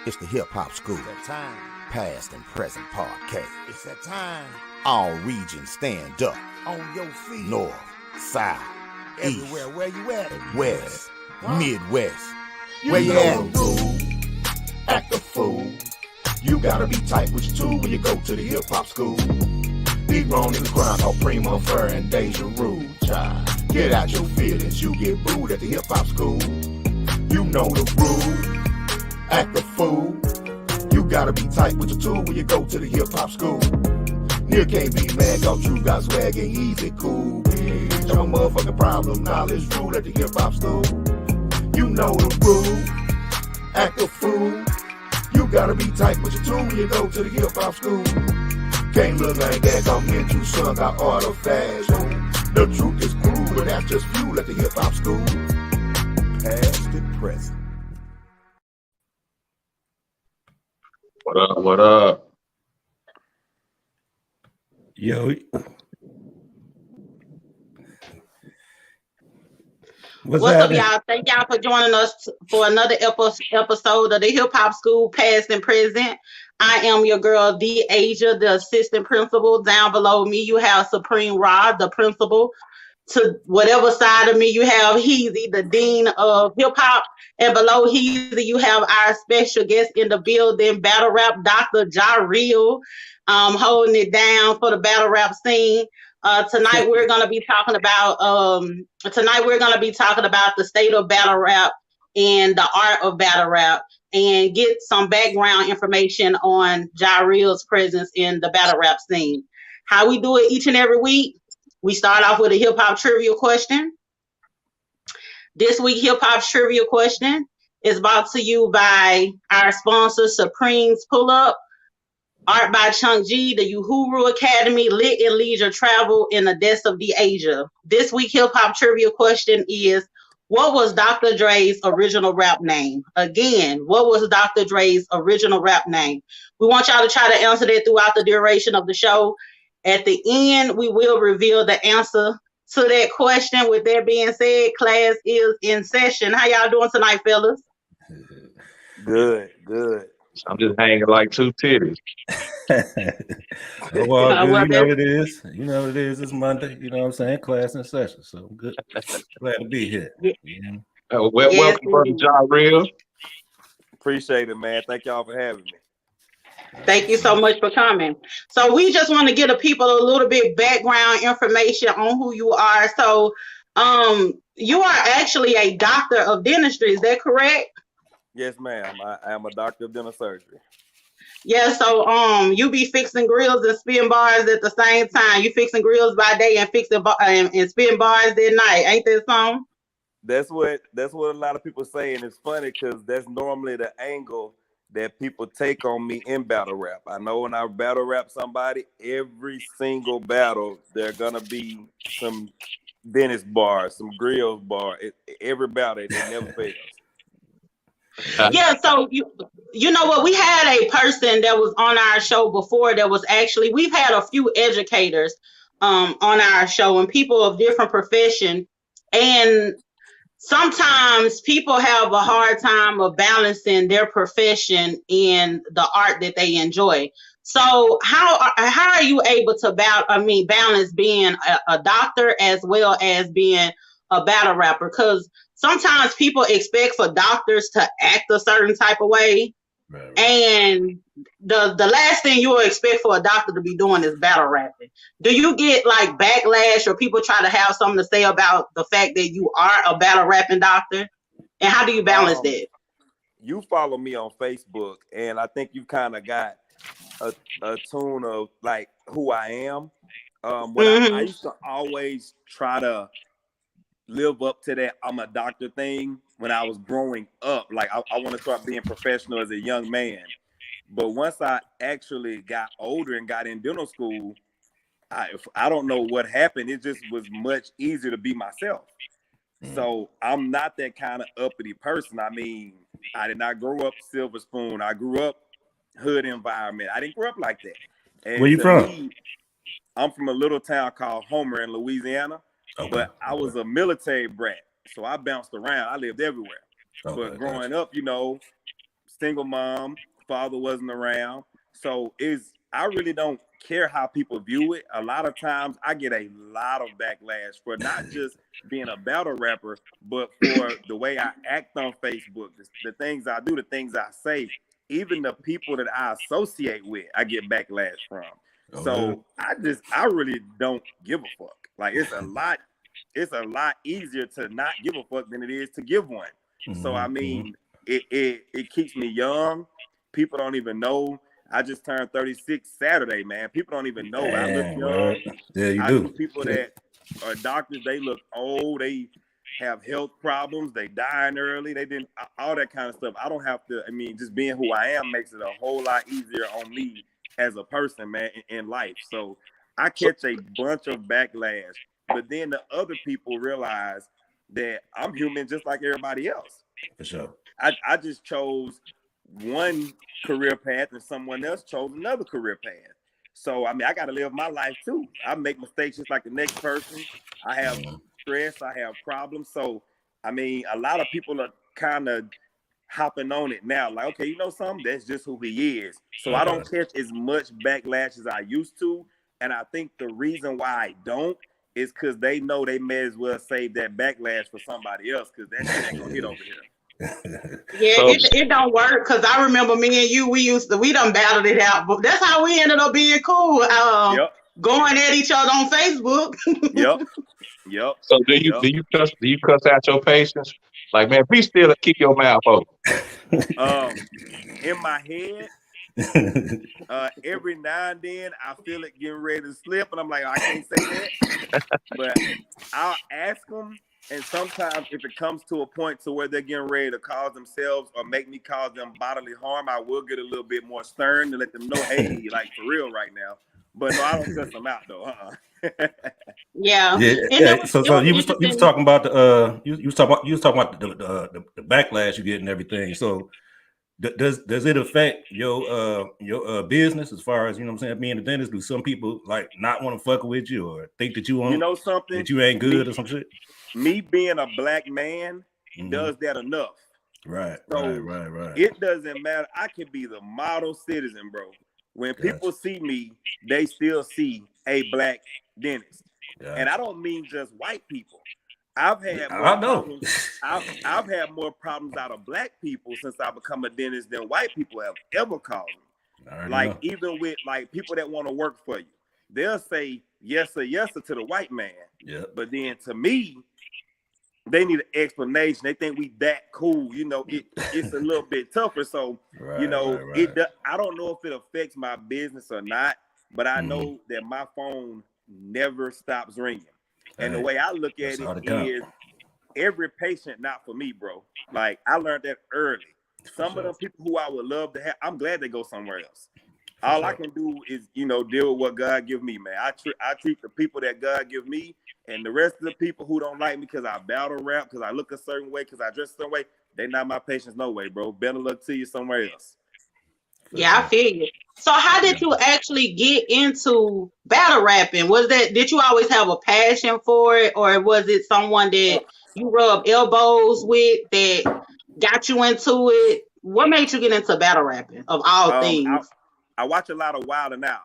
It's the Hip Hop School. It's that time. Past and present podcast. It's that time. All regions stand up. On your feet. North, South, Everywhere. East, Where you at? West, Huh? Midwest. You Where you know at? the rule. Act a fool. You gotta be tight with your tool when you go to the hip hop school. Big wrong in the crowd called Primo Fur and Jah-Reel. Child, get out your feelings. You get booed at the hip hop school. You know the rule. Act a fool. You gotta be tight with your tool when you go to the hip hop school. Near can't be mad cause you got swag and easy cool. Bitch, I'm a motherfucking problem. Knowledge rule at the hip hop school. You know the rule. Act a fool. You gotta be tight with your tool when you go to the hip hop school. Can't look like that, come into son got artifacts. The truth is cruel, but that's just fuel at the hip hop school. Past and present. What up? What up? Yo, what's up, happening? y'all? Thank y'all for joining us for another episode of the Hip Hop School, Past and Present. I am your girl, D. Asia, the assistant principal. Down below me, you have Supreme Rod, the principal. To whatever side of me, you have Heezy, the dean of hip hop. And below Heezy, you have our special guest in the building, battle rap Dr. Jah-Reel, holding it down for the battle rap scene. Tonight we're going to be talking about the state of battle rap and the art of battle rap, and get some background information on Jah-Reel's presence in the battle rap scene. How we do it each and every week, we start off with a hip hop trivia question. This week hip hop trivia question is brought to you by our sponsor, Supreme's Pull Up, Art by Chunk G, the Uhuru Academy, Lit and Leisure Travel, and the Deaths of the Asia. This week hip hop trivia question is, what was Dr. Dre's original rap name? Again, what was Dr. Dre's original rap name? We want y'all to try to answer that throughout the duration of the show. At the end, we will reveal the answer to that question. With that being said, class is in session. How y'all doing tonight, fellas? Good. I'm just hanging like two titties. Oh, well, good. You know what it is. You know what it is. It's Monday. You know what I'm saying? Class in session. So I'm good. Glad to be here. Yeah. Welcome, brother Jah-Reel. Appreciate it, man. Thank y'all for having me. Thank you so much for coming. So we just want to give the people a little bit background information on who you are. So you are actually a doctor of dentistry. Is that correct? Yes, ma'am. I am a doctor of dental surgery. Yeah, so you be fixing grills and spin bars at the same time. You fixing grills by day and and spin bars at night. Ain't that something? That's what a lot of people say, and it's funny because that's normally the angle that people take on me in battle rap. I know when I battle rap somebody, every single battle there gonna be some dentist bars, some grills bar. Every battle, it never fails. Yeah, so you know what, we had a person that was on our show before that was actually, we've had a few educators on our show and people of different profession, and sometimes people have a hard time of balancing their profession and the art that they enjoy. So how are you able to balance being a doctor as well as being a battle rapper? Because sometimes people expect for doctors to act a certain type of way, right. And the last thing you will expect for a doctor to be doing is battle rapping. Do you get like backlash, or people try to have something to say about the fact that you are a battle rapping doctor? And how do you balance that? You follow me on Facebook, and I think you kind of got a tune of like who I am. I used to always try to live up to that I'm a doctor thing when I was growing up. Like I want to start being professional as a young man. But once I actually got older and got in dental school, I don't know what happened. It just was much easier to be myself. So I'm not that kind of uppity person. I mean, I did not grow up silver spoon. I grew up hood environment. I didn't grow up like that. And where you from? I'm from a little town called Homer in Louisiana. Okay. But I was a military brat, so I bounced around. I lived everywhere. But growing up, you know, single mom, father wasn't around. So I really don't care how people view it. A lot of times I get a lot of backlash for not just being a battle rapper, but for the way I act on Facebook, the things I do, the things I say, even the people that I associate with, I get backlash from. So I really don't give a fuck. Like it's a lot easier to not give a fuck than it is to give one. So I mean, it keeps me young. People don't even know. I just turned 36 Saturday, man. People don't even know. I look young. Yeah, you I do. know people that are doctors, they look old. They have health problems. They dying early. They didn't, all that kind of stuff. I don't have to, I mean, just being who I am makes it a whole lot easier on me as a person, man, in life. So I catch a bunch of backlash, but then the other people realize that I'm human just like everybody else. For sure. I just chose one career path and someone else chose another career path. So, I mean, I got to live my life too. I make mistakes just like the next person. I have stress. I have problems. So, I mean, a lot of people are kind of hopping on it now. Like, okay, you know something? That's just who he is. So I don't catch as much backlash as I used to. And I think the reason why I don't is because they know they may as well save that backlash for somebody else because that shit ain't gonna hit over here. Yeah, it don't work because I remember me and you, we done battled it out, but that's how we ended up being cool. Going at each other on Facebook. Yep. So do you cuss out your patients? Like, man, be still and keep your mouth open. In my head, every now and then I feel it getting ready to slip, and I'm like, I can't say that. But I'll ask them, and sometimes if it comes to a point to where they're getting ready to cause themselves or make me cause them bodily harm, I will get a little bit more stern to let them know, hey, like for real right now. But no, I don't cuss them out though. Yeah. So you was talking about the you was talking about the backlash you get and everything. So does it affect your business as far as, you know what I'm saying, being a dentist? Do some people like not want to fuck with you or think that you won't, you know something, that you ain't good or some shit? Me being a black man does that enough. Right. It doesn't matter. I can be the model citizen, bro. When people see me, they still see a black dentist. And I don't mean just white people. I've had more problems. I've had more problems out of black people since I become a dentist than white people have ever caused me. Like even with like people that want to work for you, they'll say yes sir to the white man. Yeah. But then to me, they need an explanation. They think we that cool. You know, it's a little bit tougher. So you know, I don't know if it affects my business or not, but I know that my phone never stops ringing. And the way I look at it is every patient not for me, bro. Like I learned that early. Some of them people who I would love to have, I'm glad they go somewhere else. All I can do is, you know, deal with what God give me, man. I treat the people that God give me, and the rest of the people who don't like me because I battle rap, because I look a certain way, because I dress a certain way, they not my patients no way, bro. Better luck to you somewhere else. Yeah, I feel you. So how did you actually get into battle rapping? Did you always have a passion for it, or was it someone that you rubbed elbows with that got you into it? What made you get into battle rapping of all things? I watch a lot of Wild 'N Out,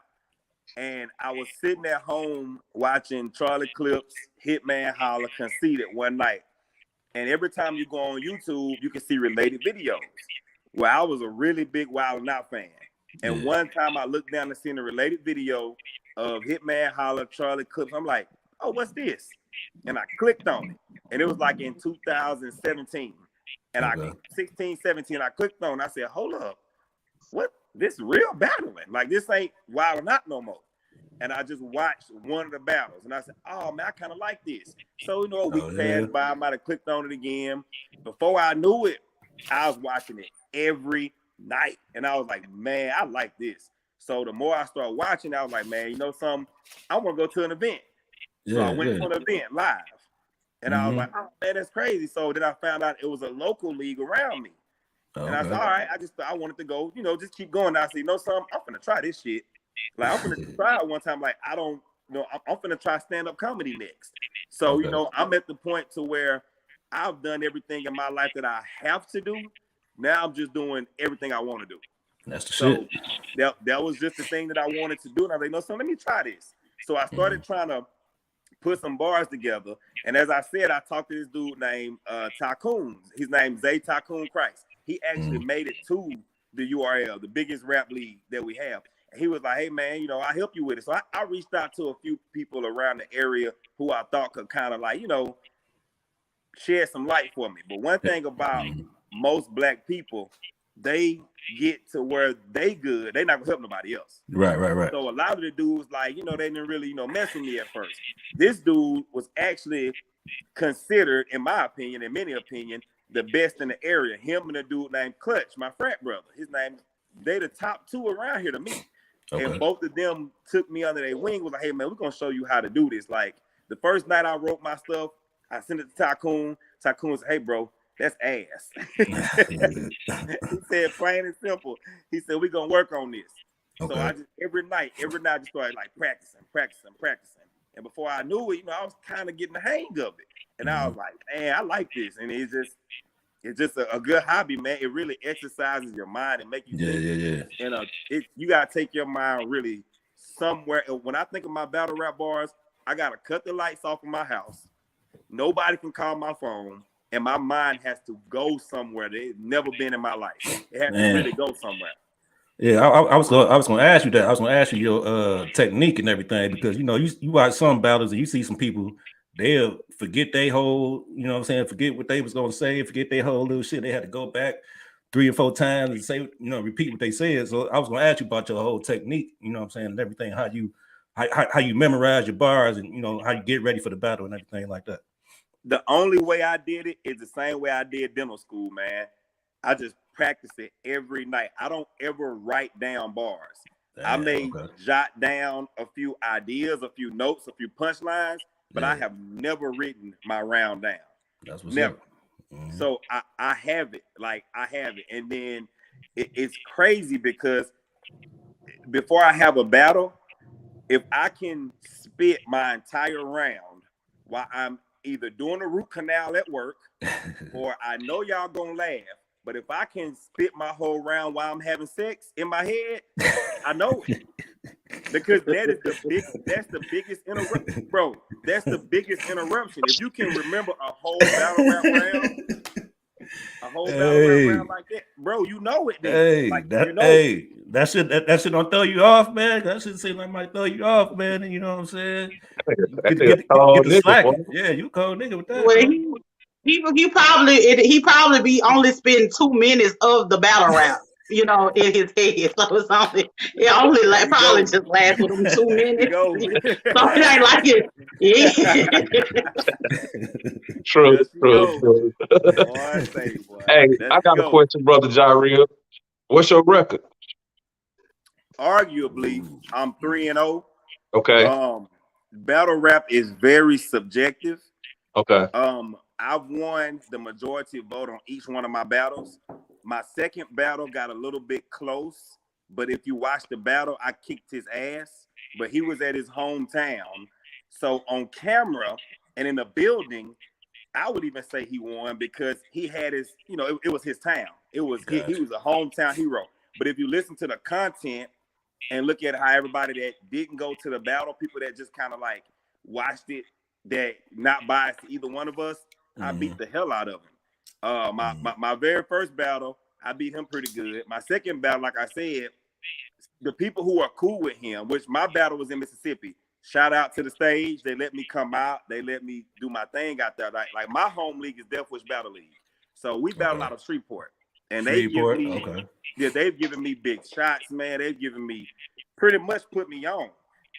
and I was sitting at home watching Charlie Clips, Hitman Holler, Conceited one night. And every time you go on YouTube, you can see related videos. Well, I was a really big Wild 'N Out fan. And one time I looked down and seen a related video of Hitman Holler, Charlie Clips. I'm like, oh, what's this? And I clicked on it. And it was like in 2017. And I 16, 17, I clicked on it. I said, hold up. What? This real battling. Like this ain't Wild 'N Out no more. And I just watched one of the battles. And I said, oh, man, I kind of like this. So, you know, a week passed by. I might have clicked on it again. Before I knew it, I was watching it every night. And I was like, man, I like this. So the more I started watching, I was like, man, you know something? I want to go to an event. So I went to an event live. And I was like, oh, man, that's crazy. So then I found out it was a local league around me. And I said, all right, I wanted to go, you know, just keep going. I said, you know something? I'm going to try this shit. Like, I'm going to try it one time. Like, I don't, you know, I'm going to try stand-up comedy next. So, you know, I'm at the point to where I've done everything in my life that I have to do. Now I'm just doing everything I want to do. That's the So shit. that was just the thing that I wanted to do. And I was like, no, so let me try this. So I started trying to put some bars together. And as I said, I talked to this dude named Tycoon. His name's Zay Tycoon Christ. He actually made it to the URL, the biggest rap league that we have. And he was like, hey, man, you know, I'll help you with it. So I reached out to a few people around the area who I thought could kind of like, you know, shed some light for me. But one thing about most black people, they get to where they good, they not gonna help nobody else. Right. So a lot of the dudes, like, you know, they didn't really, you know, mess with me at first. This dude was actually considered, in my opinion, in many opinion, the best in the area. Him and a dude named Clutch, my frat brother. His name, they the top two around here to me. Okay. And both of them took me under their wing, was like, hey man, we're gonna show you how to do this. Like the first night I wrote my stuff, I sent it to Tycoon. Tycoon said, hey bro, that's ass. He said plain and simple. He said, we're gonna work on this. Okay. So I just every night I just started like practicing. And before I knew it, you know, I was kind of getting the hang of it. And I was like, man, I like this. And it's just a good hobby, man. It really exercises your mind and make you think. Yeah. And you gotta take your mind really somewhere. When I think of my battle rap bars, I gotta cut the lights off of my house. Nobody can call my phone, and my mind has to go somewhere that it's never been in my life. It has to really go somewhere. Yeah, I was gonna ask you that. I was gonna ask you your technique and everything, because you know you watch some battles and you see some people, they'll forget their whole, you know what I'm saying, forget what they was gonna say, forget their whole little shit. They had to go back 3 or 4 times and say, you know, repeat what they said. So I was gonna ask you about your whole technique, you know what I'm saying, and everything, how you memorize your bars and you know how you get ready for the battle and everything like that. The only way I did it is the same way I did dental school, man. I just practice it every night. I don't ever write down bars. Damn, I may jot down a few ideas, a few notes, a few punchlines, but I have never written my round down. That's what's never. So I have it. Like I have it. And then it's crazy because before I have a battle, if I can spit my entire round while I'm either doing a root canal at work or I know y'all gonna laugh, but if I can spit my whole round while I'm having sex in my head, I know it. Because that's the biggest interruption, bro. That's the biggest interruption. If you can remember a whole battle rap round, like that, bro, you know it. Then. That shit don't throw you off, man. That shit seem like might throw you off, man. And you know what I'm saying? Get the slack. Yeah, you cold nigga with that. Well, he probably be only spending 2 minutes of the battle rap, you know, in his head. So it's only like probably just last with him 2 minutes. So it ain't like it. Yeah. True. Hey, I got a question, brother Jah-Reel. What's your record? Arguably, I'm 3-0. Okay. Battle rap is very subjective. Okay. I've won the majority vote on each one of my battles. My second battle got a little bit close, but if you watch the battle, I kicked his ass, but he was at his hometown. So on camera and in the building, I would even say he won because he had his, you know, it was his town. He was a hometown hero. But if you listen to the content and look at how everybody that didn't go to the battle, people that just kind of like watched it, that not biased to either one of us, I beat the hell out of him. My very first battle, I beat him pretty good. My second battle, like I said, the people who are cool with him, which my battle was in Mississippi. Shout out to the stage. They let me come out. They let me do my thing out there. Like my home league is Death Wish Battle League. So we battle out of Shreveport. And they've given me big shots, man. They've given me pretty much put me on.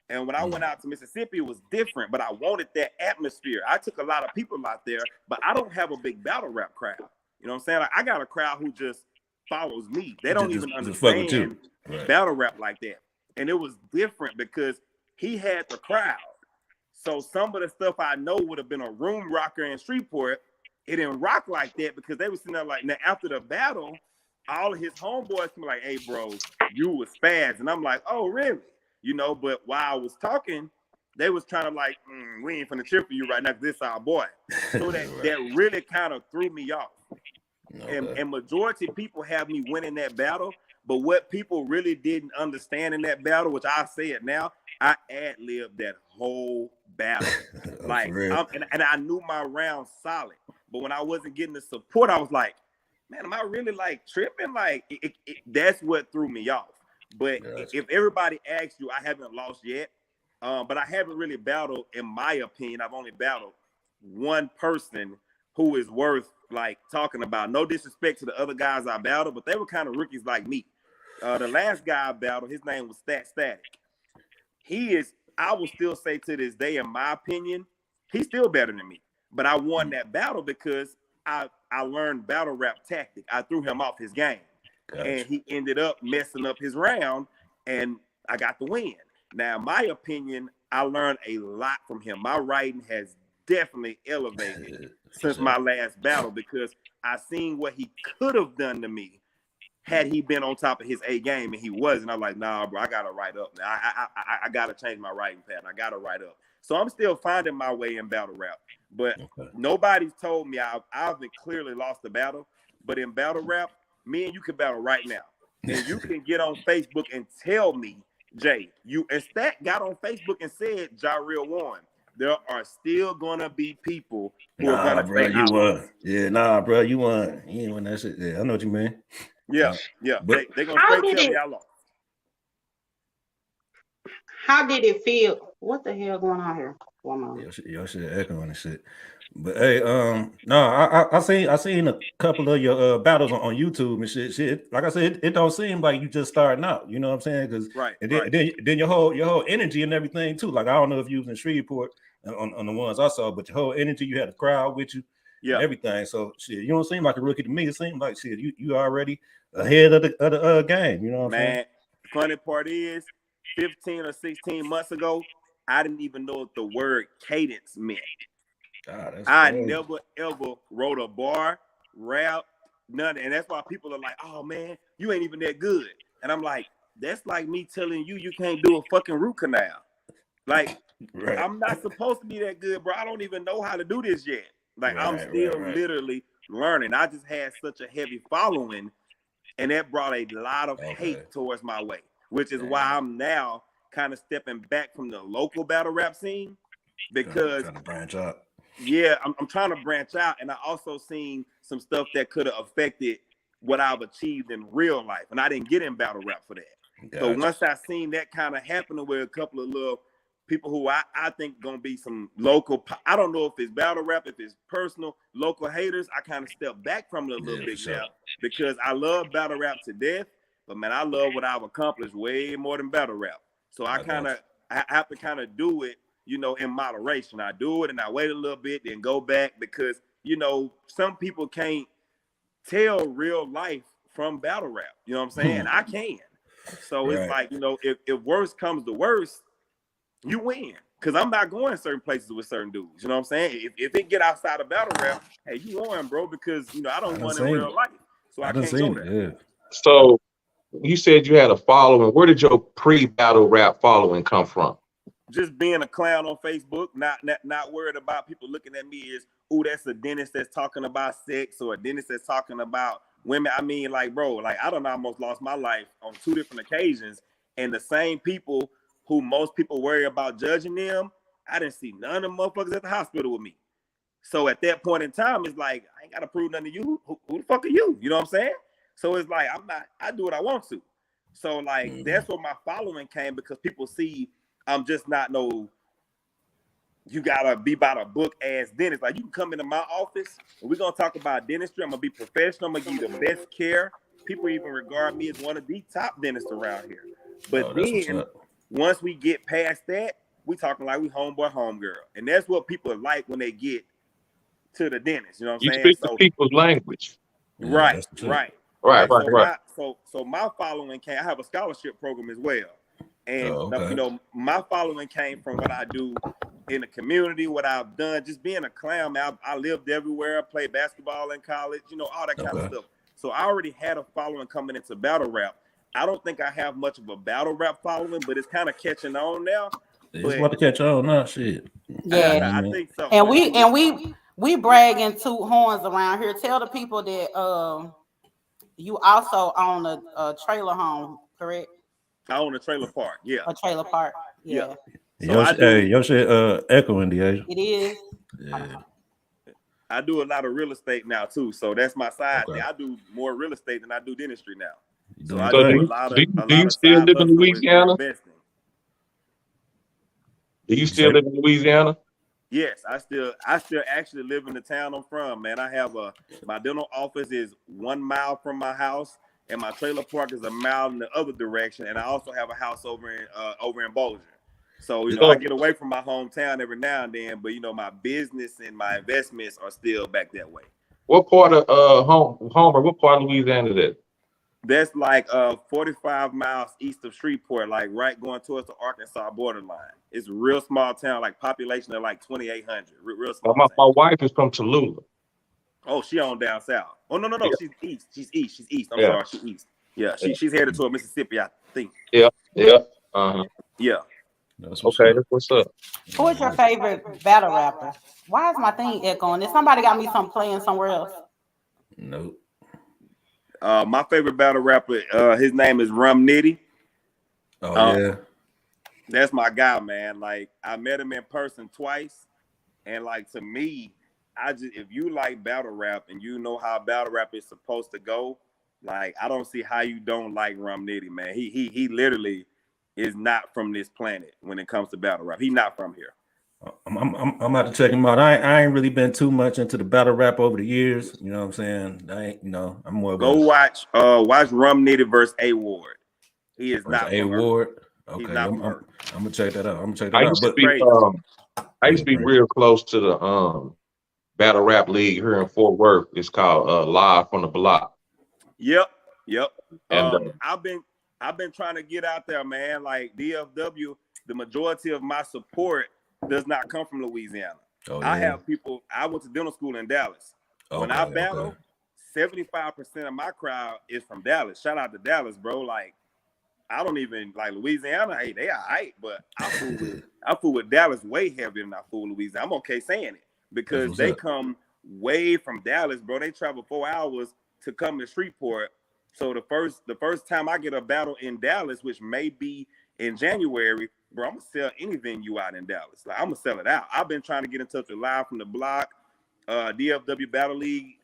And when I went out to Mississippi, it was different, but I wanted that atmosphere. I took a lot of people out there, but I don't have a big battle rap crowd. You know what I'm saying? Like I got a crowd who just follows me. They don't even understand battle rap like that. And it was different because he had the crowd. So some of the stuff I know would have been a room rocker in Shreveport. It didn't rock like that because they were sitting there like, now after the battle, all of his homeboys come like, hey, bro, you was spaz. And I'm like, oh, really? You know, but while I was talking, they was trying to like, we ain't finna cheer for you right now because this our boy. So that really kind of threw me off. And majority of people have me winning that battle. But what people really didn't understand in that battle, which I say it now, I ad-libbed that whole battle. Like, and I knew my round solid. But when I wasn't getting the support, I was like, man, am I really like tripping? Like, that's what threw me off. But if everybody asks you, I haven't lost yet. But I haven't really battled, in my opinion. I've only battled one person who is worth like talking about. No disrespect to the other guys I battled, but they were kind of rookies like me. The last guy I battled, his name was Static. He is, I will still say to this day, in my opinion, he's still better than me. But I won that battle because I learned battle rap tactic. I threw him off his game. Gotcha. And he ended up messing up his round, and I got the win. Now, in my opinion, I learned a lot from him. My writing has definitely elevated since my last battle because I seen what he could have done to me had he been on top of his A game, and he wasn't. I'm like, nah, bro, I gotta write up. Now I gotta change my writing pattern. I gotta write up. So I'm still finding my way in battle rap, but nobody's told me I've clearly lost the battle. But in battle rap, me and you can battle right now, and you can get on Facebook and tell me, Jay, you and Stat got on Facebook and said Jah-Reel won. There are still gonna be people who are gonna bro, say you won. Yeah, nah, bro, you won. You ain't won that shit. Yeah, I know what you mean. Yeah. But they gonna straight tell me I lost. How did it feel? What the hell going on here? Your shit echoing and shit. But hey, no, I seen a couple of your battles on YouTube and shit. Like I said, it don't seem like you just starting out. You know what I'm saying? Because then your whole energy and everything too. Like I don't know if you was in Shreveport on the ones I saw, but your whole energy, you had a crowd with you, and everything. So shit, you don't seem like a rookie to me. It seems like shit, you already ahead of the game. You know what I'm saying? Funny part is, 15 or 16 months ago, I didn't even know what the word cadence meant. God, I never ever wrote a bar, rap, none. And that's why people are like, oh man, you ain't even that good. And I'm like, that's like me telling you can't do a fucking root canal. Like, I'm not supposed to be that good, bro. I don't even know how to do this yet. Like, I'm still literally learning. I just had such a heavy following, and that brought a lot of hate towards my way, which is why I'm now kind of stepping back from the local battle rap scene because trying to branch out. Yeah, I'm trying to branch out, and I also seen some stuff that could have affected what I've achieved in real life, and I didn't get in battle rap for that. Gotcha. So once I seen that kind of happening with a couple of little people who I think gonna be some local, I don't know if it's battle rap, if it's personal, local haters, I kind of stepped back from it a little bit now because I love battle rap to death, but man, I love what I've accomplished way more than battle rap. So I have to kind of do it, you know, in moderation. I do it and I wait a little bit, then go back because, you know, some people can't tell real life from battle rap. You know what I'm saying? I can. So it's like, you know, if worst comes to worst, you win. Because I'm not going certain places with certain dudes. You know what I'm saying? If it get outside of battle rap, hey, you won, bro, because, you know, I don't want in real life. So I can't go there. Yeah. So you said you had a following. Where did your pre-battle rap following come from? Just being a clown on Facebook, not worried about people looking at me as, oh, that's a dentist that's talking about sex or a dentist that's talking about women. I mean, like, bro, like I done almost lost my life on 2 different occasions, and the same people who most people worry about judging them, I didn't see none of them motherfuckers at the hospital with me. So at that point in time, it's like, I ain't got to prove nothing to you. Who the fuck are you? You know what I'm saying? So it's like, I do what I want to. So like, that's where my following came because people see I'm just not you gotta be about a book ass dentist. Like you can come into my office and we're gonna talk about dentistry. I'm gonna be professional. I'm gonna give you the best care. People even regard me as one of the top dentists around here. But then once we get past that, we talking like we homeboy, homegirl. And that's what people like when they get to the dentist. You know what I'm saying? You speak the people's language. Right. So my following came, I have a scholarship program as well. And you know, my following came from what I do in the community, what I've done, just being a clown, man. I lived everywhere, I played basketball in college, you know, all that kind of stuff. So I already had a following coming into battle rap. I don't think I have much of a battle rap following, but it's kind of catching on now. It's about to catch on now, shit. Yeah, I think so. And We brag and toot horns around here. Tell the people that you also own a trailer home, correct? I own a trailer park. Yeah. A trailer park. Yeah. Yeah. So I do. Your shit echoing the Asia. It is. Yeah. I do a lot of real estate now too. So that's my side Okay. thing. I do more real estate than I do dentistry now. You So doing I So do great. a lot of do you still side live in hustle with Louisiana? investing. Do you still live in Louisiana? Yes, I still actually live in the town I'm from, man. I have my dental office is 1 mile from my house, and my trailer park is a mile in the other direction. And I also have a house over in Bossier. So I So, get away from my hometown every now and then, but my business and my investments are still back that way. what part of Homer? What part of Louisiana is that? That's like 45 miles east of Shreveport, like right going towards the Arkansas borderline. It's a real small town, like population of like 2,800. Real small My town. wife is from Tallulah. Oh, she on down south. Oh no, Yeah. she's east. She's east. I'm Yeah. sorry, she's east. Yeah, she's headed toward Mississippi, I think. Yeah. Uh-huh. Yeah. That's what's Okay, up. that's what's up. Who is your favorite battle rapper? Why is my thing echoing? Is somebody got me something playing somewhere else? Nope. My favorite battle rapper, his name is Rum Nitty. Oh yeah. That's my guy, man. Like I met him in person twice, and like to me, if you like battle rap and you know how battle rap is supposed to go, like I don't see how you don't like Rum Nitty, man. He literally is not from this planet when it comes to battle rap. He's not from here. I'm about to check him out. I ain't really been too much into the battle rap over the years. You know what I'm saying? I ain't, I'm more Go watch Rum Nitty versus A Ward. He is not A from her. Ward. He's Okay, not I'm from her. gonna check that out. I used to be real close to the battle rap league here in Fort Worth. It's called Live from the Block. Yep. And I've been trying to get out there, man. Like DFW, the majority of my support does not come from Louisiana. Oh, yeah. I have people. I went to dental school in Dallas. When I battle, 75% of my crowd is from Dallas. Shout out to Dallas, bro. Like I don't even like Louisiana. Hey, they are hype, but I fool with Dallas way heavier than I fool with Louisiana. I'm okay saying it because they come way from Dallas, bro. They travel 4 hours to come to Shreveport. So the first time I get a battle in Dallas, which may be in January, bro, I'm gonna sell any venue out in Dallas. Like I'm gonna sell it out. I've been trying to get in touch with Live from the Block, DFW Battle League,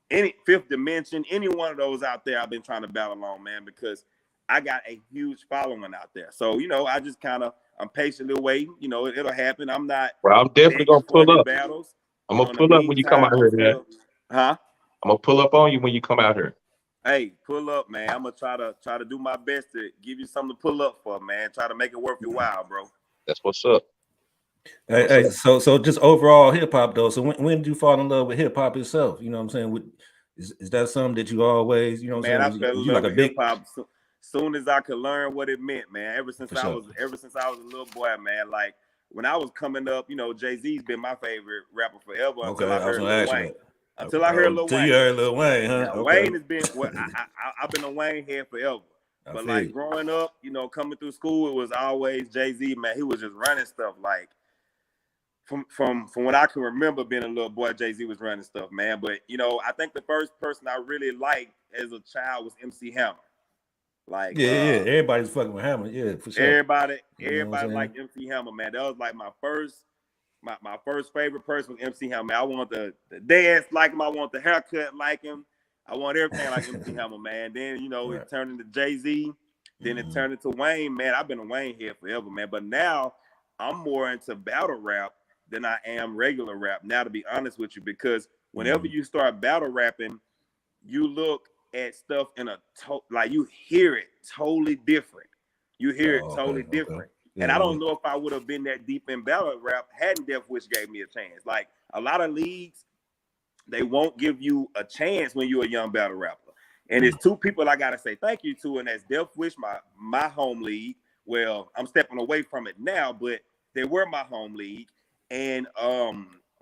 any Fifth Dimension, any one of those out there. I've been trying to battle on, man, because I got a huge following out there. So I just I'm patiently waiting. It'll happen. I'm not. Well, I'm definitely gonna pull up. Battles. I'm gonna pull up when you come out here, man. Huh? I'm gonna pull up on you when you come out here. Hey, pull up, man. I'm gonna try to do my best to give you something to pull up for, man. Try to make it worth your while, bro. That's what's up. Hey, so just overall hip hop though. So when did you fall in love with hip hop itself? You know what I'm saying? Is that something that you always, you know what I'm saying? Man, I fell in love with hip hop soon as I could learn what it meant, man. Ever since I was a little boy, man. Like when I was coming up, Jay-Z's been my favorite rapper forever until I heard Lil Wayne. Until I heard Lil Wayne. You heard Lil Wayne, huh? Yeah, okay. Wayne has been. Well, I've been a Wayne head forever. But like growing up, coming through school, it was always Jay-Z, man. He was just running stuff like from what I can remember being a little boy, Jay-Z was running stuff, man. But I think the first person I really liked as a child was MC Hammer. Like everybody's fucking with Hammer, yeah, for sure. Everybody liked MC Hammer, man. That was like my first favorite person was MC Hammer. I want the dance like him. I want the haircut like him. I want everything like MC Hammer, man. Then it turned into Jay-Z. Then it turned into Wayne, man. I've been a Wayne head forever, man. But now I'm more into battle rap than I am regular rap. Now, to be honest with you, because whenever you start battle rapping, you look at stuff in like you hear it totally different. You hear it totally different. Yeah, and I don't know if I would have been that deep in battle rap hadn't Death Wish gave me a chance. Like a lot of leagues, they won't give you a chance when you're a young battle rapper. And it's two people I gotta say thank you to, and that's Death Wish, my home league. Well, I'm stepping away from it now, but they were my home league. And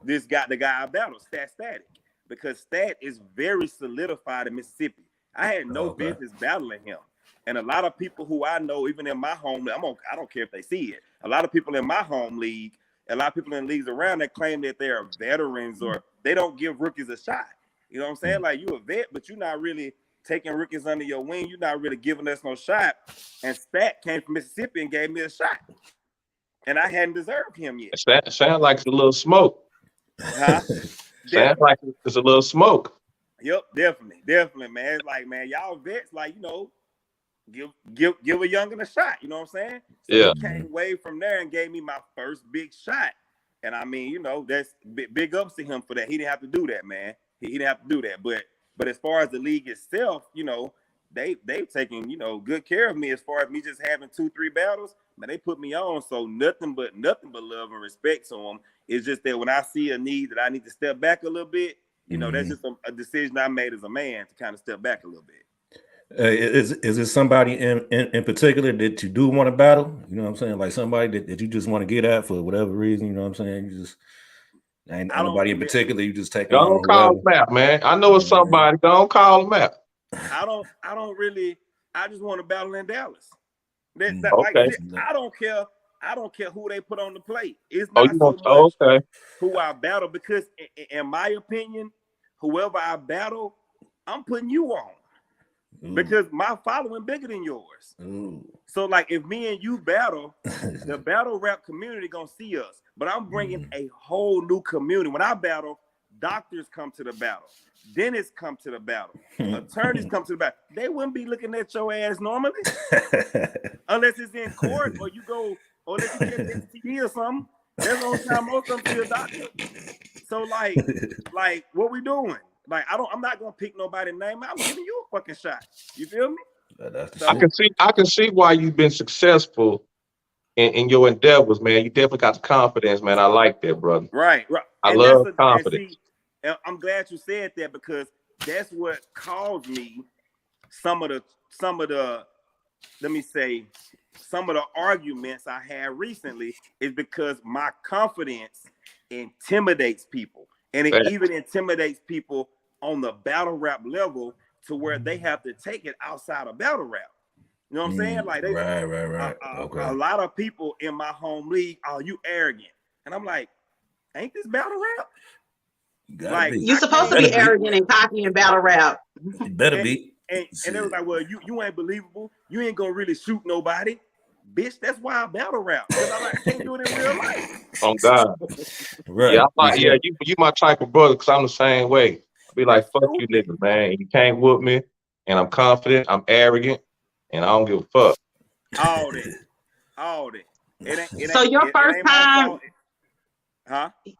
the guy I battled, Static, because Stat is very solidified in Mississippi. I had no business battling him. And a lot of people who I know, even in my home league, I don't care if they see it. A lot of people in my home league, a lot of people in leagues around that claim that they are veterans or they don't give rookies a shot. You know what I'm saying? Like, you a vet, but you're not really taking rookies under your wing. You're not really giving us no shot. And Stat came from Mississippi and gave me a shot. And I hadn't deserved him yet. Sound like it's a little smoke. Huh? Sound like it's a little smoke. Yep, definitely, man. It's like, man, y'all vets, like, you know, give a youngin' a shot. You know what I'm saying? So Yeah. he came away from there and gave me my first big shot. And I mean, you know, that's big ups to him for that. He didn't have to do that, man. He didn't have to do that. But as far as the league itself, you know, they've taken, you know, good care of me as far as me just having 2-3 battles. Man, they put me on, so nothing but love and respect to them. It's just that when I see a need that I need to step back a little bit, you know, that's just a decision I made as a man to kind of step back a little bit. Is there somebody in particular that you do want to battle? You know what I'm saying? Like somebody that you just want to get at for whatever reason, you know what I'm saying? You just ain't nobody in particular, you just take Don't call him out, man. I know it's somebody. Don't call him out. I don't really, I just want to battle in Dallas. Okay. Like, I don't care who they put on the plate. It's not who I battle, because in my opinion, whoever I battle, I'm putting you on. Because my following bigger than yours. So like, if me and you battle, the battle rap community gonna see us. But I'm bringing a whole new community. When I battle, doctors come to the battle, dentists come to the battle, attorneys come to the battle. They wouldn't be looking at your ass normally, unless it's in court or you go, or unless you get an STD or something. That's the only time most of them see a doctor. So like what we doing? Like, I'm not gonna pick nobody's name. I'm giving you a fucking shot. You feel me? I can see why you've been successful in your endeavors, man. You definitely got the confidence, man. I like that, brother. Right. I love confidence. I'm glad you said that, because that's what caused me some of the let me say, some of the arguments I had recently is because my confidence intimidates people. And it even intimidates people on the battle rap level to where they have to take it outside of battle rap. You know what I'm saying? Like, right. A lot of people in my home league, oh, you arrogant. And I'm like, ain't this battle rap? Like, you're supposed to be arrogant and cocky in battle rap. You better be. And they was like, well, you ain't believable. You ain't gonna really shoot nobody. Bitch, that's why I battle rap. Because I can't do it in real life. Oh God. Right. Yeah, you my type of brother, because I'm the same way. Be like, fuck you niggas, man. You can't whoop me, and I'm confident, I'm arrogant, and I don't give a fuck. All that. So your first time,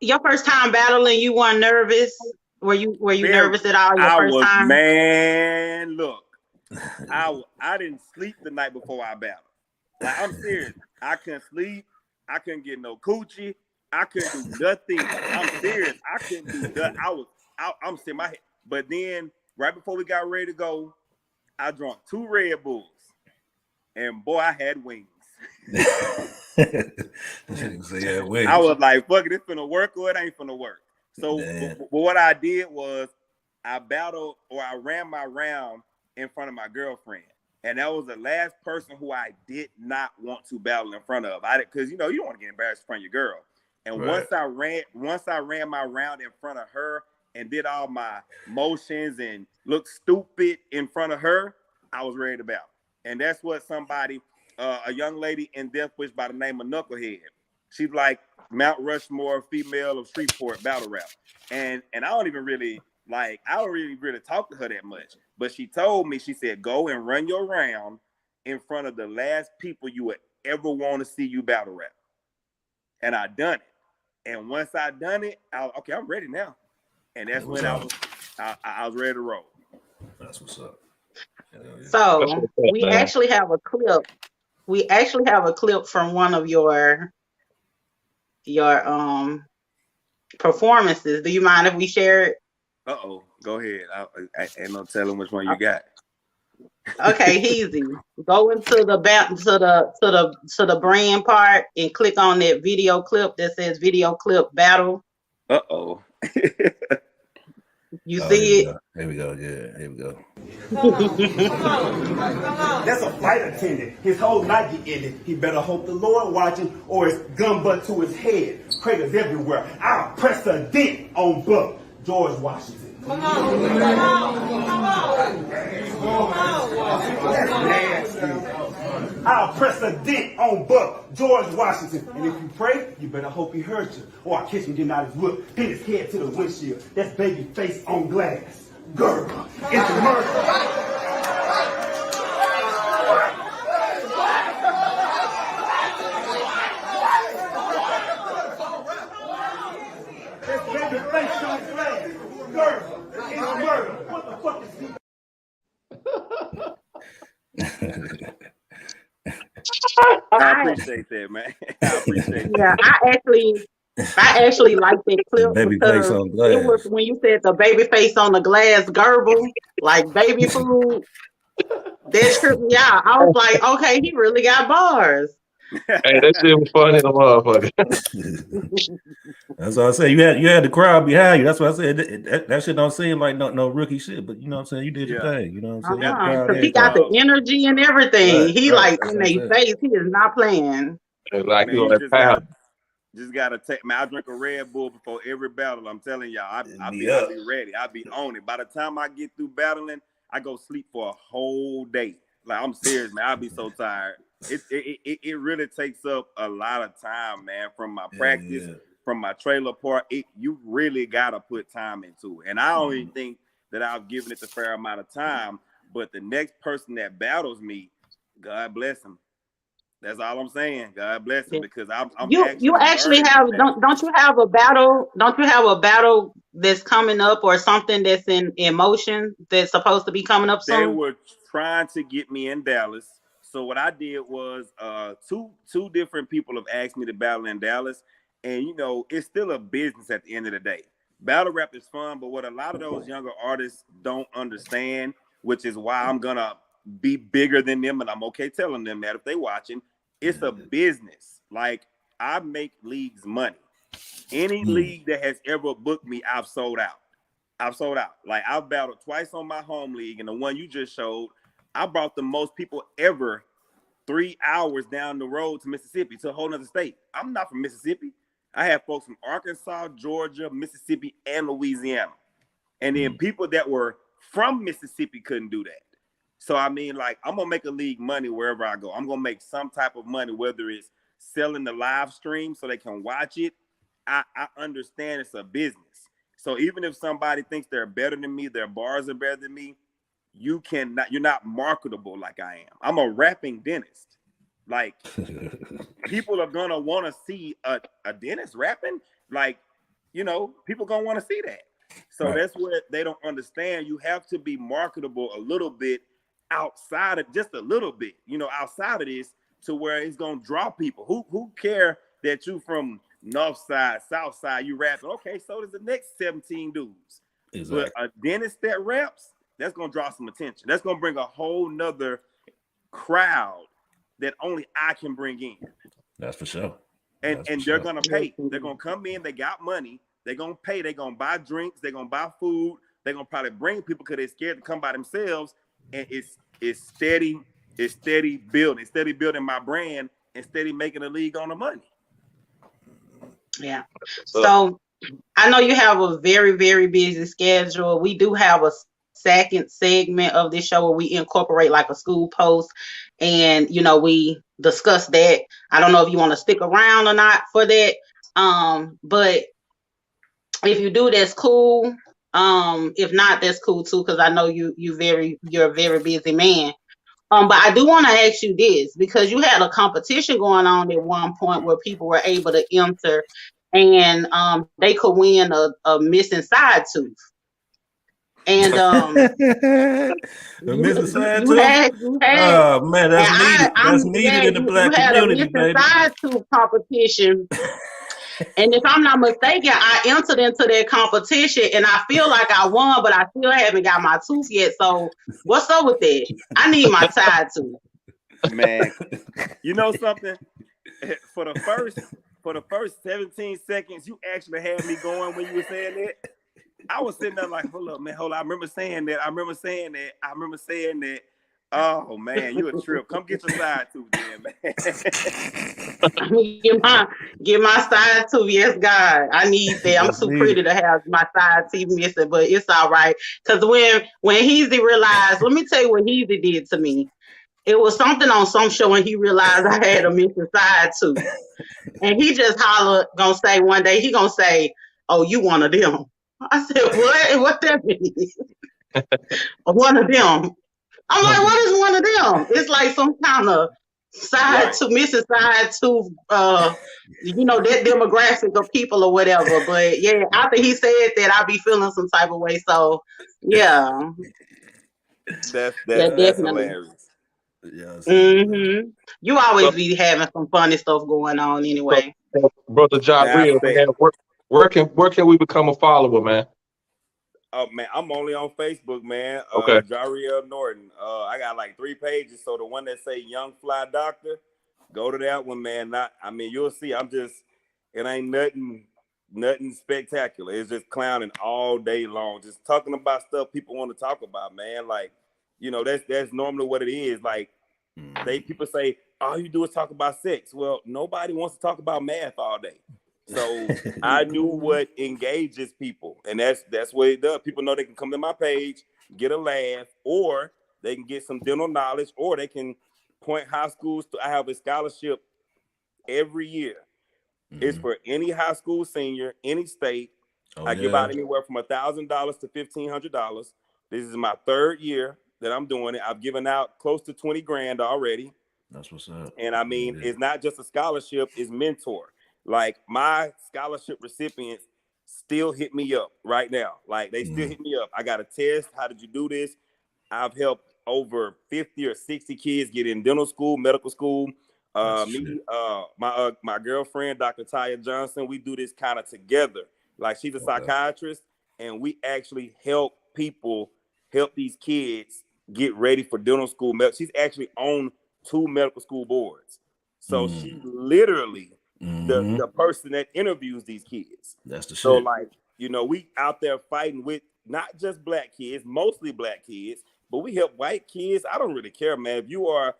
your first time battling, you weren't nervous? Were you nervous at all your first time? Man, look, I didn't sleep the night before I battled. Like, I'm serious. I couldn't sleep. I couldn't get no coochie. I couldn't do nothing. I'm serious. I couldn't do nothing. I'm sitting my head. But then, right before we got ready to go, I drank 2 Red Bulls. And boy, I had wings. I was like, fuck it, it's finna work or it ain't finna work. So what I did was I ran my round in front of my girlfriend. And that was the last person who I did not want to battle in front of. Because you don't want to get embarrassed in front of your girl. And once I ran my round in front of her and did all my motions and looked stupid in front of her, I was ready to battle. And that's what a young lady in Death Wish by the name of Knucklehead. She's like Mount Rushmore female of Shreveport battle rap. And I don't really talk to her that much. But she told me, she said, go and run your round in front of the last people you would ever want to see you battle rap. And I done it. And once I done it, I'm ready now. And that's when I was ready to roll. That's what's up. So we actually have a clip. We actually have a clip from one of your performances. Do you mind if we share it? Uh-oh, go ahead. I ain't no telling which one you got. Okay, easy. Go into the brand part and click on that video clip that says video clip battle. Uh-oh. You see it? Here we go. Yeah, here we go. Come on. That's a flight attendant. His whole night get ended. He better hope the Lord watching or it's gun butt to his head. craters everywhere. I'll press a dent on Buck, George Washington. Come on, come on, come on. I'll press a dent on Buck, George Washington. And if you pray, you better hope he hurt you. Or I catch him getting out his whip, pin his head to the windshield. That's baby face on glass. Girl, it's murder. I appreciate that, man. I appreciate that. Yeah, I actually like that clip Baby because face on glass. it was when you said the baby face on the glass gerbil, like baby food. That tripped me out. I was like, okay, he really got bars. Hey, that shit was funny, the motherfucker. That's what I said. You had the crowd behind you. That's what I said. That shit don't seem like no rookie shit, but you know what I'm saying. You did your thing. You know what I'm saying. Because he got the energy and everything. Right, He right, like in their face. He is not playing. Like Man, you you like just gotta take. Man, I drink a Red Bull before every battle. I'm telling y'all, I be ready. I be on it. By the time I get through battling, I go sleep for a whole day. Like, I'm serious, man. I be so tired. It really takes up a lot of time, man. From my practice, from my trailer park, you really gotta put time into it. And I don't even think that I've given it the fair amount of time. But the next person that battles me, God bless him. That's all I'm saying. God bless him, because I'm you actually have don't you have a battle? Don't you have a battle that's coming up or something that's in motion that's supposed to be coming up soon? They were trying to get me in Dallas. So what I did was two different people have asked me to battle in Dallas, and you know, it's still a business at the end of the day. Battle rap is fun, but what a lot of those younger artists don't understand, which is why I'm gonna be bigger than them, and I'm okay telling them that if they watching, it's a business. Like, I make leagues money. Any league that has ever booked me, I've sold out. Like, I've battled twice on my home league, and the one you just showed, I brought the most people ever 3 hours down the road to Mississippi, to a whole nother state. I'm not from Mississippi. I have folks from Arkansas, Georgia, Mississippi, and Louisiana. And then people that were from Mississippi couldn't do that. So, I mean, like, I'm going to make a league money wherever I go. I'm going to make some type of money, whether it's selling the live stream so they can watch it. I understand it's a business. So even if somebody thinks they're better than me, their bars are better than me, you're not marketable like I am. I'm a rapping dentist. Like, people are going to want to see a dentist rapping. Like, you know, people going to want to see that. So that's what they don't understand. You have to be marketable a little bit outside of, just a little bit, you know, outside of this, to where it's gonna draw people. Who care that you from north side, south side, you rapping? Okay, so does the next 17 dudes. Exactly. But a dentist that raps, that's gonna draw some attention. That's gonna bring a whole nother crowd that only I can bring in. That's for sure. And they're gonna pay. They're gonna come in, they got money, they're gonna pay, they're gonna buy drinks, they're gonna buy food, they're gonna probably bring people because they're scared to come by themselves. And it's steady building my brand and steady making a league on the money. Yeah. So I know you have a very, very busy schedule. We do have a second segment of this show where we incorporate like a school post, and you know, we discuss that. I don't know if you want to stick around or not for that. But if you do, that's cool. If not, that's cool too, because I know you're a very busy man. But I do want to ask you this, because you had a competition going on at one point where people were able to enter, and they could win a missing side tooth. And missing side tooth. Oh man, that's needed in the black community, baby. You had a missing side tooth competition. And if I'm not mistaken, I entered into that competition and I feel like I won, but I still haven't got my tooth yet. So what's up with that? I need my side tooth. Man, you know something? For the first 17 seconds, you actually had me going when you were saying that. I was sitting there like, hold up, man, hold up. I remember saying that. Oh man, you a trip. Come get your side tooth then, man. Get my side tooth. Yes, God, I need that. I'm That's too pretty needed. to have my side teeth missing, but it's all right. Cause when Heezy realized, let me tell you what Heezy did to me. It was something on some show, and he realized I had a missing side tooth, and he just gonna say one day he gonna say, "Oh, you one of them." I said, "What? What that mean?" One of them. I'm like, what is one of them? It's like some kind of Right. missing side tooth, that demographic of people or whatever. But yeah, after he said that, I be feeling some type of way. So yeah, That's yeah, definitely. hilarious. Yeah, I see. Mm-hmm. You always be having some funny stuff going on anyway. Brother Now I Jah-Reel, say, man, where can we become a follower, man? oh man, I'm only on Facebook, man. Okay. Jah-Reel Norton. I got like 3 pages. So the one that say Young Fly Doctor, go to that one, man. You'll see. It ain't nothing spectacular. It's just clowning all day long, just talking about stuff people want to talk about, man. Like, that's normally what it is. Like, people say all you do is talk about sex. Well, nobody wants to talk about math all day. So I knew what engages people, and that's what it does. People know they can come to my page, get a laugh, or they can get some dental knowledge, or they can point high schools to. I have a scholarship every year. It's for any high school senior, any state. I give out anywhere from $1,000 to $1,500. This is my 3rd year that I'm doing it. I've given out close to 20 grand already. That's what's up. And it's not just a scholarship, it's mentor. Like, my scholarship recipients still hit me up right now. Like, they still hit me up. I got a test. How did you do this? I've helped over 50 or 60 kids get in dental school, medical school. My girlfriend, Dr. Taya Johnson, we do this kind of together. Like, she's a psychiatrist, and we actually help these kids get ready for dental school. She's actually on 2 medical school boards. So she's literally the person that interviews these kids. That's the shit. So, like, we out there fighting with not just black kids, mostly black kids, but we help white kids. I don't really care, man. If you are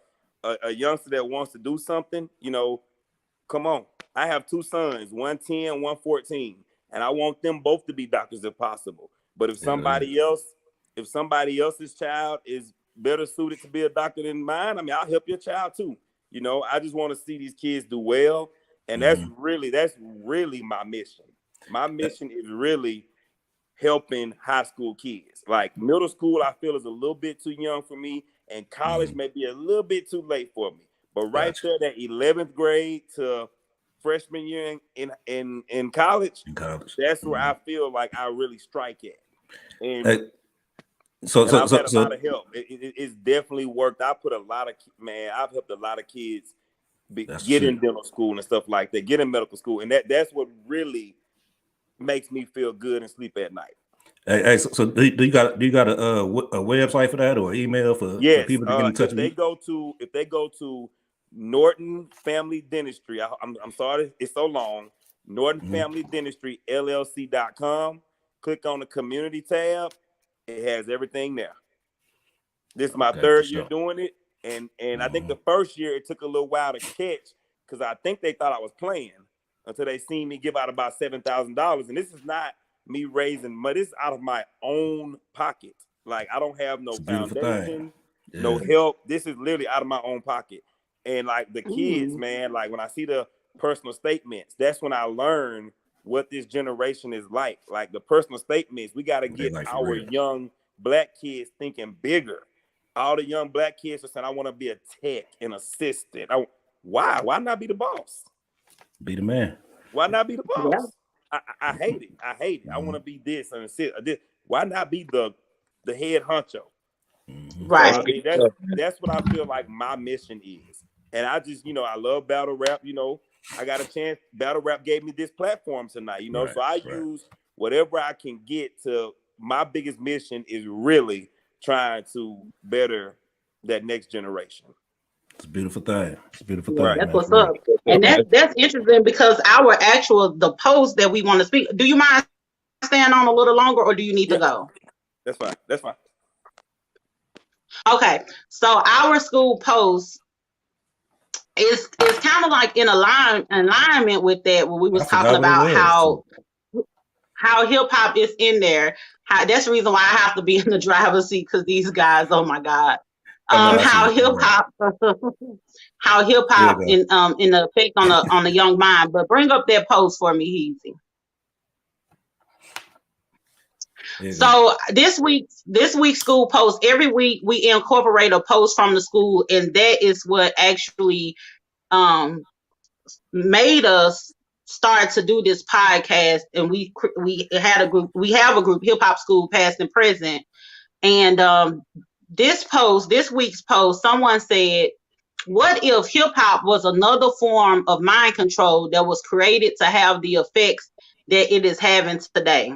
a youngster that wants to do something, come on. I have 2 sons, one 10, one 14, and I want them both to be doctors if possible. But if somebody else's child is better suited to be a doctor than mine, I'll help your child too. I just want to see these kids do well, and that's really my mission. My mission is really helping high school kids. Like, middle school, I feel is a little bit too young for me, and college may be a little bit too late for me. But there, that 11th grade to freshman year in college, that's where I feel like I really strike at. And I've had a lot of help. It's definitely worked. I've helped a lot of kids get in dental school and stuff like that, get in medical school, and that's what really makes me feel good and sleep at night. Hey, so do you got a website for that, or email for people to get in touch with you? If they go to Norton Family Dentistry, I'm sorry it's so long, Norton Family Dentistry LLC.com, click on the community tab. It has everything there. This is my 3rd year doing it, and I think the first year it took a little while to catch, because I think they thought I was playing until they seen me give out about $7,000, and this is not me raising money. This is out of my own pocket. Like, I don't have no foundation, no help. This is literally out of my own pocket. And like the kids, man, like when I see the personal statements, that's when I learn what this generation is like. Like, the personal statements, we got to get our young black kids thinking bigger. All the young black kids are saying, I want to be a tech, an assistant. Why? Why not be the boss? Be the man. Why not be the boss? Yeah. I hate it. I hate it. I want to be this and this. Why not be the head honcho? Right. So, that's what I feel like my mission is. And I just, I love battle rap. I got a chance. Battle rap gave me this platform tonight. So I use whatever I can get to. My biggest mission is really trying to better that next generation. It's a beautiful thing. It's a beautiful thing. That's what's up. And that's interesting, because the post that we want to speak. Do you mind staying on a little longer, or do you need to go? That's fine. Okay, so our school post is kind of like in alignment with that. When we was I talking forgot what it about was. how hip hop is in there. That's the reason why I have to be in the driver's seat because these guys, oh my God. I know. I see. How hip hop, how hip There hop you go. in the effect on the young mind. But bring up that post for me, Heezy. There you go. So this week's school post, every week we incorporate a post from the school, and that is what actually made us start to do this podcast. And we have a group, Hip Hop School Past and Present. And this week's post, someone said, what if hip hop was another form of mind control that was created to have the effects that it is having today?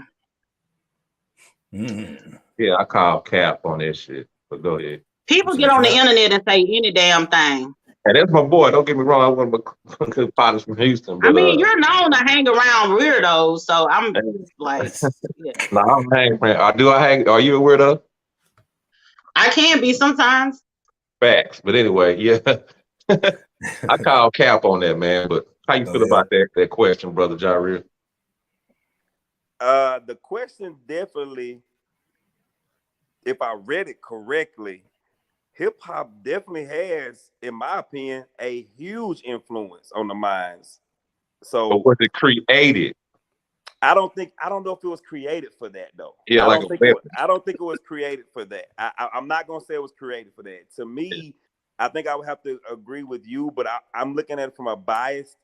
Yeah, I call cap on that shit. But go ahead. People get on the internet and say any damn thing. And that's my boy. Don't get me wrong. I want my good partners from Houston. But, I mean, you're known to hang around weirdos, so I'm like, yeah. No, I'm hang, man. Do I hang? Are you a weirdo? I can be sometimes. Facts. But anyway, yeah. I call cap on that, man. But how you feel about that question, brother Jah-Reel? The question definitely, if I read it correctly, hip hop definitely has, in my opinion, a huge influence on the minds. So, but was it created? I don't know if it was created for that though. Yeah, I don't think it was created for that. I'm not gonna say it was created for that. To me, I think I would have to agree with you, but I'm looking at it from a bias,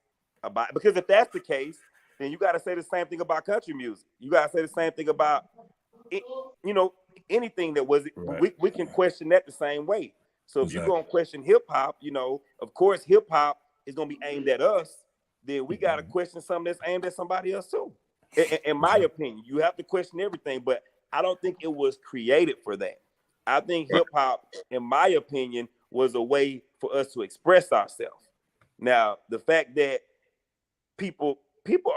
because if that's the case, then you got to say the same thing about country music. You got to say the same thing about, anything that was. Right. We can question that the same way. So if you're going to question hip hop, of course hip hop is going to be aimed at us. Then we got to question something that's aimed at somebody else too. In my opinion, you have to question everything, but I don't think it was created for that. I think hip hop, in my opinion, was a way for us to express ourselves. Now, the fact that people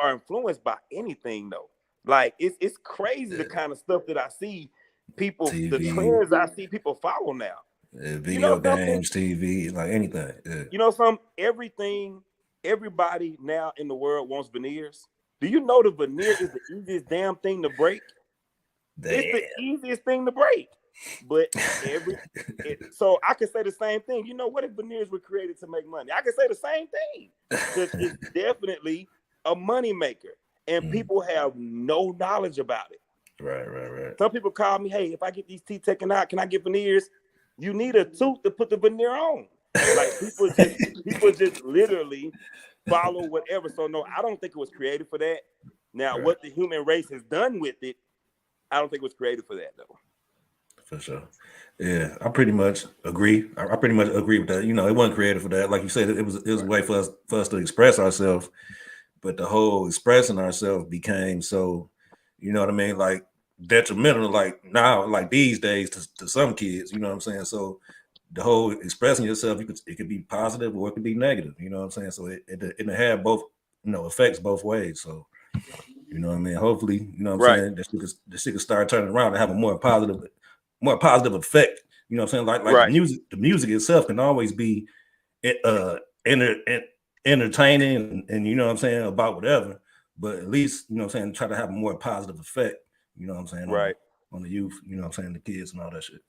are influenced by anything though. Like it's crazy the kind of stuff that I see people, TV. The trends I see people follow now. Video games, TV, like anything. Yeah. Everybody now in the world wants veneers. Do you know the veneer is the easiest damn thing to break? Damn. It's the easiest thing to break. But so I can say the same thing. You know what, if veneers were created to make money? I can say the same thing. Because it's definitely a money maker. And people have no knowledge about it. Right. Some people call me, hey, if I get these teeth taken out, can I get veneers? You need a tooth to put the veneer on. Like people just literally follow whatever. So no, I don't think it was created for that. Now, what the human race has done with it, I don't think it was created for that though. For sure. Yeah, I pretty much agree. I pretty much agree with that. It wasn't created for that. Like you said, it was a way for us to express ourselves. But the whole expressing ourselves became so, you know what I mean, like detrimental, like now, like these days to some kids, you know what I'm saying? So the whole expressing yourself, it could be positive or it could be negative, you know what I'm saying? So it had both, effects both ways. So, you know what I mean? Hopefully, you know what I'm saying, the shit could start turning around and have a more positive effect. You know what I'm saying? Like the music itself can always be entertaining and you know what I'm saying, about whatever, but at least, you know what I'm saying, try to have a more positive effect, you know what I'm saying, on the youth, you know what I'm saying, the kids and all that shit.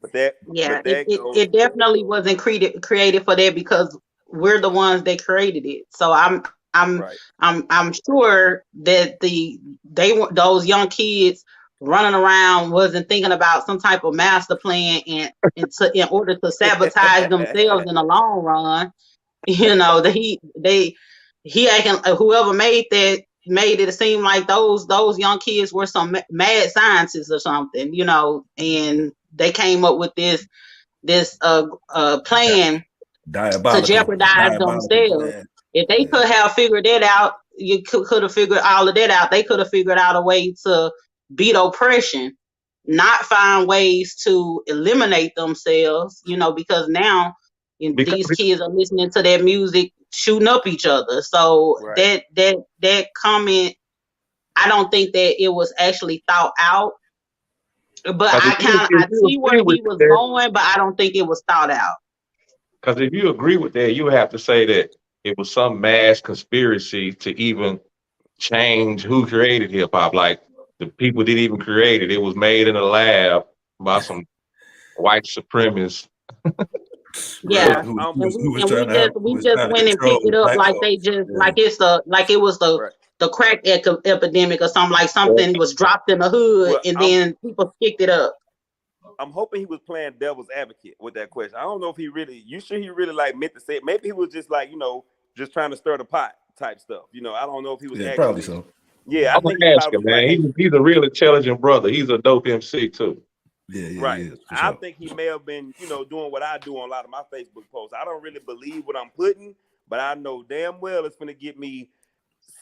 But it definitely wasn't created for that because we're the ones that created it. So I'm sure that those young kids running around wasn't thinking about some type of master plan in order to sabotage themselves in the long run. He acting, whoever made it seem like those young kids were some mad scientists or something, and they came up with this plan to jeopardize themselves. Plan. If they could have figured that out, you could have figured all of that out. They could have figured out a way to beat oppression, not find ways to eliminate themselves, because now these kids are listening to that music, shooting up each other. So that comment, I don't think that it was actually thought out. But I see where he was going, but I don't think it was thought out. Because if you agree with that, you have to say that it was some mass conspiracy to even change who created hip hop. Like the people didn't even create it. It was made in a lab by some white supremacists. Yeah, Who and we just went and picked it up like they just like it was the crack epidemic or something, like something was dropped in the hood and then people picked it up. I'm hoping he was playing devil's advocate with that question. I don't know if he really, you sure he really like meant to say it? Maybe he was just like, just trying to stir the pot type stuff. I don't know if he was actually, probably so. Yeah, I think ask him, man. Like, he's a real intelligent brother. He's a dope MC too. Yeah, right. I think he may have been, doing what I do on a lot of my Facebook posts. I don't really believe what I'm putting, but I know damn well it's gonna get me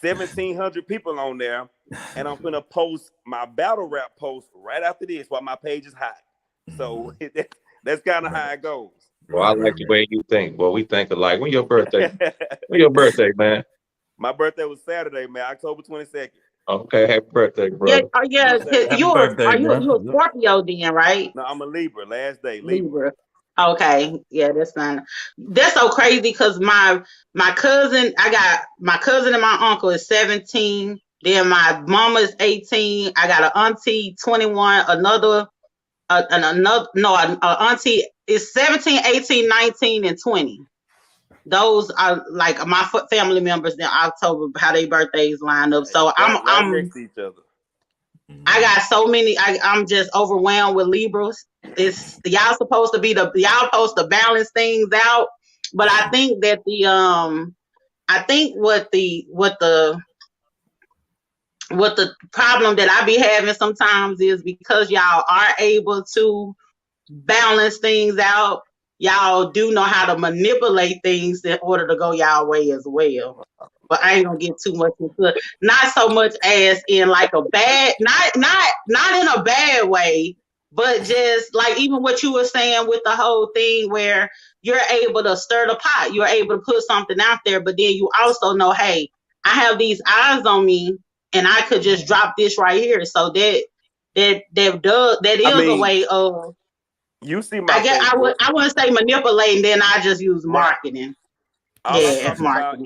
1,700 people on there, and I'm gonna post my battle rap post right after this while my page is hot. So that's kind of how it goes. Well, I like the way you think. Well, we think alike. When your birthday? When your birthday, man? My birthday was Saturday, man, October 22nd. Okay, happy birthday, bro. Yeah, you a Scorpio then, right? No, I'm a Libra. Last day, Libra. Okay, yeah, that's fine. That's so crazy because my cousin, I got my cousin and my uncle is 17. Then my mama is 18. I got an auntie 21. An auntie is 17, 18, 19, and 20. Those are like my family members in October, how their birthdays line up. So I'm next to each other. I got so many. I'm just overwhelmed with Libras. Y'all supposed to balance things out, but I think that what the problem that I be having sometimes is because y'all are able to balance things out, y'all do know how to manipulate things in order to go y'all way as well. But I ain't gonna get too much into it. Not so much as in like a bad, not in a bad way, but just like even what you were saying with the whole thing where you're able to stir the pot, you're able to put something out there, but then you also know, hey, I have these eyes on me, and I could just drop this right here. So that is a way of. You see my. I wouldn't say manipulating. Then I just use marketing. All I talk about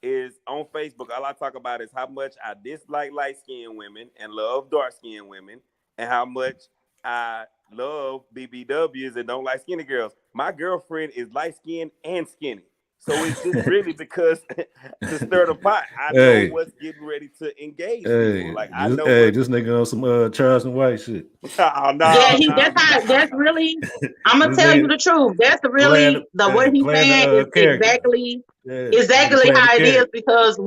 is on Facebook. All I talk about is how much I dislike light-skinned women and love dark-skinned women, and how much I love BBWs and don't like skinny girls. My girlfriend is light-skinned and skinny. So it's just really because to stir the pot, I know what's getting ready to engage people. Like I know. This nigga on some Charles and White shit. That's really. I'm gonna tell you the truth. That's really what he's saying is exactly how it is, because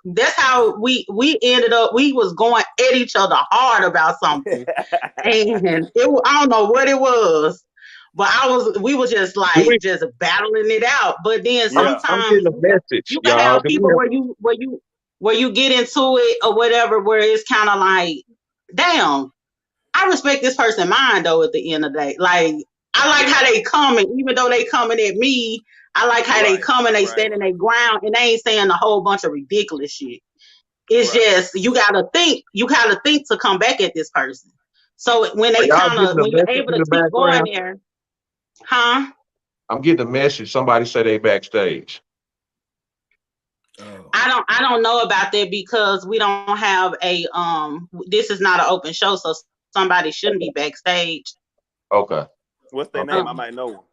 that's how we ended up. We was going at each other hard about something, and I don't know what it was. But we was just just battling it out. But then sometimes you can have people where you get into it or whatever, where it's kind of like, damn, I respect this person's mind though. At the end of the day, like I like how they coming, even though they coming at me. I like how they coming, they standing their ground, and they ain't saying a whole bunch of ridiculous shit. It's just you gotta think to come back at this person. So when you're able to keep going there. Huh? I'm getting a message. Somebody said they backstage. I don't know about that because we don't have this is not an open show, so somebody shouldn't be backstage. Okay. What's their name? I might know.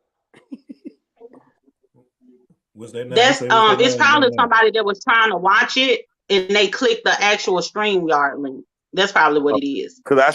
What's their name? That's it's probably somebody that was trying to watch it and they clicked the actual StreamYard link. That's probably what it is. Because I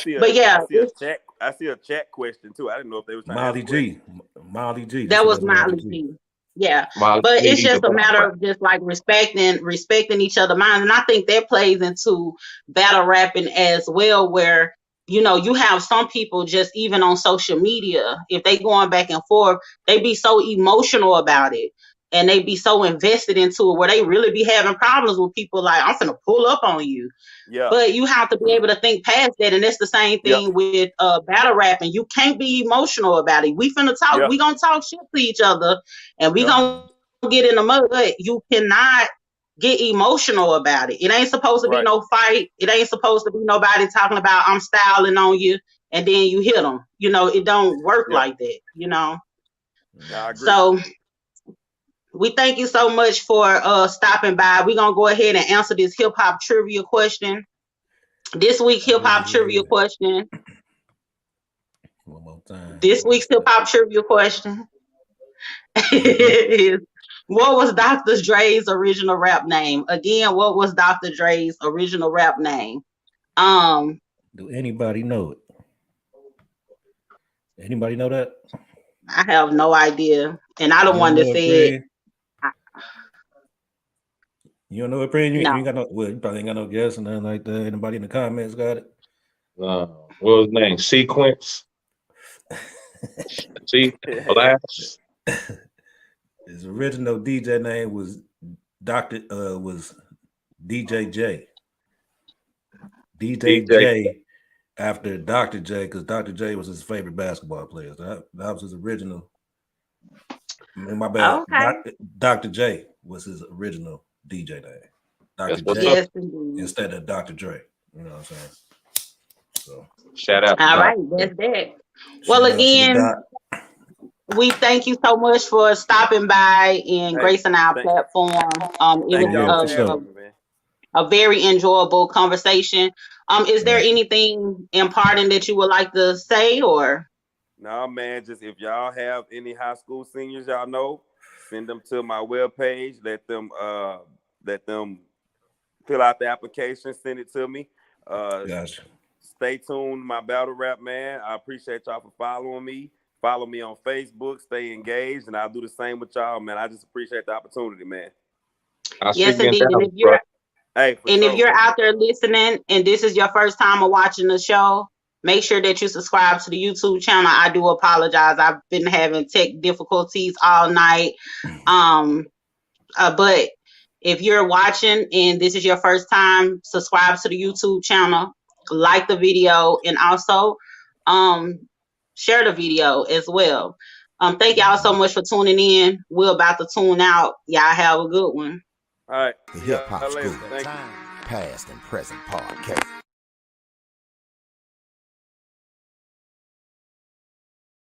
see a chat question too. I didn't know if they were trying Molly to Molly G. That was Molly G. Yeah. But it's just a matter of just like respecting each other's minds. And I think that plays into battle rapping as well, where you have some people just even on social media, if they going back and forth, they be so emotional about it. And they be so invested into it where they really be having problems with people like, I'm finna pull up on you. Yeah. But you have to be able to think past that. And it's the same thing with battle rapping. You can't be emotional about it. We finna talk. We gonna talk shit to each other and we gonna get in the mud. You cannot get emotional about it. It ain't supposed to be no fight. It ain't supposed to be nobody talking about I'm styling on you. and then you hit them. You know, it don't work Yeah, like that, you know. I agree. So we thank you so much for stopping by. We're gonna go ahead and answer this hip hop trivia question. This week's hip hop trivia question. One more time. This week's hip hop trivia question is, what was Dr. Dre's original rap name? Again, what was Dr. Dre's original rap name? Do anybody know it? Anybody know that? I have no idea. And I You don't don't want to know it, say it. Fred? You don't know it, Fred? You No. ain't got no. Well, you probably ain't got no guess or nothing like that. Anybody in the comments got it? What was his name? Sequence. See, alas. His original DJ name was was DJ J. DJ J after Dr. J, because Dr. J was his favorite basketball player. That was his original. My bad. Okay. Dr. J was his original DJ name. Dr. What's J up. instead of Dr. Dre. You know what I'm saying? So Shout out to All Doc. right, that's that. Well, shout out to the again, doc. we thank you so much for stopping by and Hey, gracing our thank, platform. It thank y'all was for sure. having me, man. a very enjoyable conversation. Is there Yeah. anything important that you would like to say, or? No, man, just if y'all have any high school seniors y'all know, send them to my webpage. Let them fill out the application, send it to me. Gotcha. Stay tuned, my battle rap, man. I appreciate y'all for following me. Follow me on Facebook, stay engaged, and I'll do the same with y'all, man. I just appreciate the opportunity, man. I'll see Yes, you in indeed. Dallas, bro. Hey, for And if sure. you're out there listening and this is your first time of watching the show, make sure that you subscribe to the YouTube channel. I do apologize. I've been having tech difficulties all night. But if you're watching and this is your first time, subscribe to the YouTube channel, like the video, and also share the video as well. Thank y'all so much for tuning in. We're about to tune out. Y'all have a good one. All right. The See Hip Hop y'all later. School. Thank you. Past and present podcast.